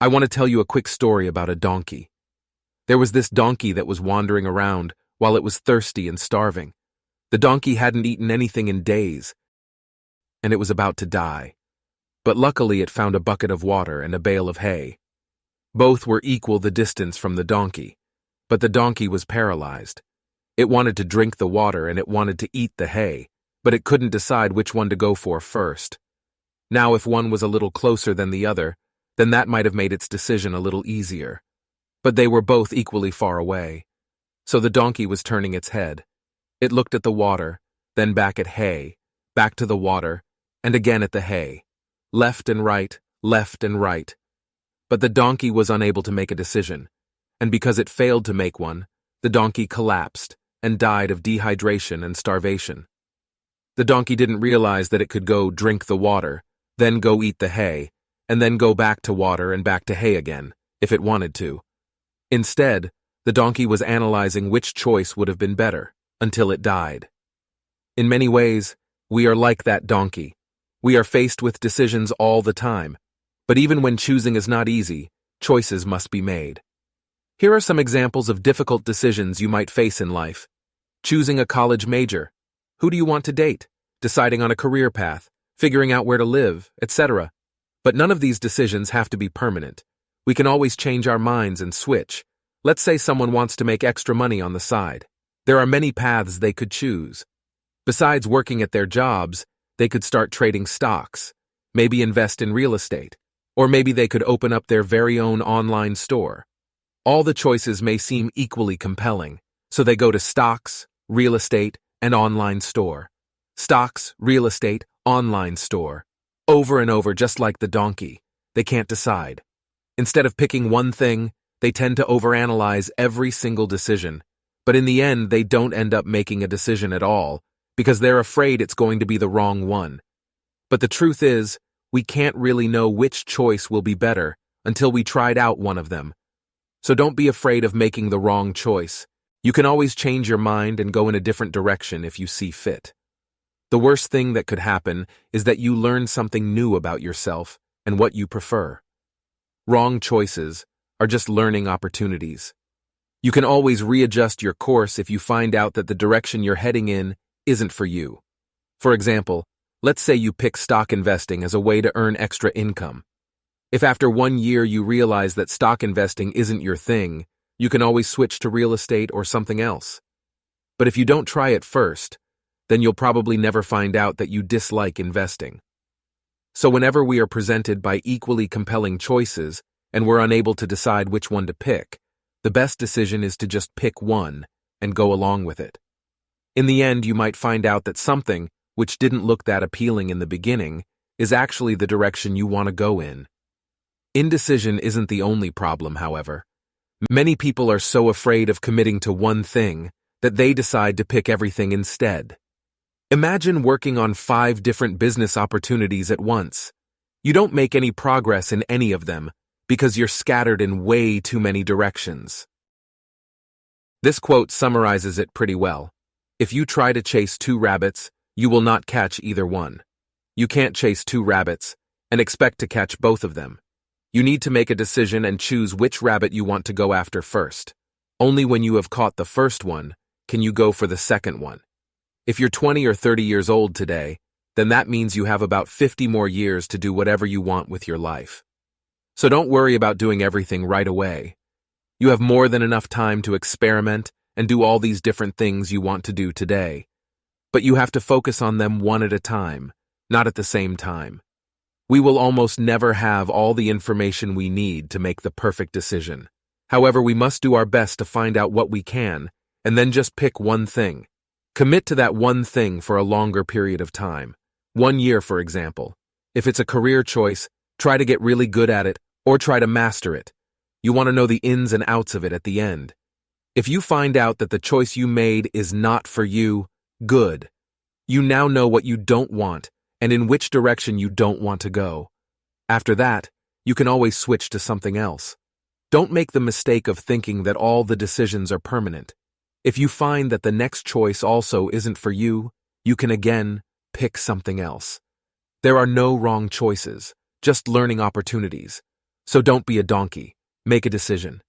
I want to tell you a quick story about a donkey. There was this donkey that was wandering around while it was thirsty and starving. The donkey hadn't eaten anything in days, and it was about to die. But luckily it found a bucket of water and a bale of hay. Both were equal the distance from the donkey, but the donkey was paralyzed. It wanted to drink the water and it wanted to eat the hay, but it couldn't decide which one to go for first. Now, if one was a little closer than the other, then that might have made its decision a little easier. But they were both equally far away. So the donkey was turning its head. It looked at the water, then back at hay, back to the water, and again at the hay. Left and right, left and right. But the donkey was unable to make a decision, and because it failed to make one, the donkey collapsed and died of dehydration and starvation. The donkey didn't realize that it could go drink the water, then go eat the hay, and then go back to water and back to hay again, if it wanted to. Instead, the donkey was analyzing which choice would have been better, until it died. In many ways, we are like that donkey. We are faced with decisions all the time, but even when choosing is not easy, choices must be made. Here are some examples of difficult decisions you might face in life. Choosing a college major. Who do you want to date? Deciding on a career path, figuring out where to live, etc. But none of these decisions have to be permanent. We can always change our minds and switch. Let's say someone wants to make extra money on the side. There are many paths they could choose. Besides working at their jobs, they could start trading stocks, maybe invest in real estate, or maybe they could open up their very own online store. All the choices may seem equally compelling, so they go to stocks, real estate, and online store. Stocks, real estate, online store. Over and over, just like the donkey. They can't decide. Instead of picking one thing, they tend to overanalyze every single decision. But in the end, they don't end up making a decision at all, because they're afraid it's going to be the wrong one. But the truth is, we can't really know which choice will be better until we tried out one of them. So don't be afraid of making the wrong choice. You can always change your mind and go in a different direction if you see fit. The worst thing that could happen is that you learn something new about yourself and what you prefer. Wrong choices are just learning opportunities. You can always readjust your course if you find out that the direction you're heading in isn't for you. For example, let's say you pick stock investing as a way to earn extra income. If after 1 year you realize that stock investing isn't your thing, you can always switch to real estate or something else. But if you don't try it first, then you'll probably never find out that you dislike investing. So whenever we are presented by equally compelling choices and we're unable to decide which one to pick, the best decision is to just pick one and go along with it. In the end, you might find out that something, which didn't look that appealing in the beginning, is actually the direction you want to go in. Indecision isn't the only problem, however. Many people are so afraid of committing to one thing that they decide to pick everything instead. Imagine working on 5 different business opportunities at once. You don't make any progress in any of them because you're scattered in way too many directions. This quote summarizes it pretty well. If you try to chase 2 rabbits, you will not catch either one. You can't chase 2 rabbits and expect to catch both of them. You need to make a decision and choose which rabbit you want to go after first. Only when you have caught the first one can you go for the second one. If you're 20 or 30 years old today, then that means you have about 50 more years to do whatever you want with your life. So don't worry about doing everything right away. You have more than enough time to experiment and do all these different things you want to do today. But you have to focus on them one at a time, not at the same time. We will almost never have all the information we need to make the perfect decision. However, we must do our best to find out what we can, and then just pick one thing. Commit to that one thing for a longer period of time. 1 year, for example. If it's a career choice, try to get really good at it, or try to master it. You want to know the ins and outs of it at the end. If you find out that the choice you made is not for you, good. You now know what you don't want, and in which direction you don't want to go. After that, you can always switch to something else. Don't make the mistake of thinking that all the decisions are permanent. If you find that the next choice also isn't for you, you can again pick something else. There are no wrong choices, just learning opportunities. So don't be a donkey. Make a decision.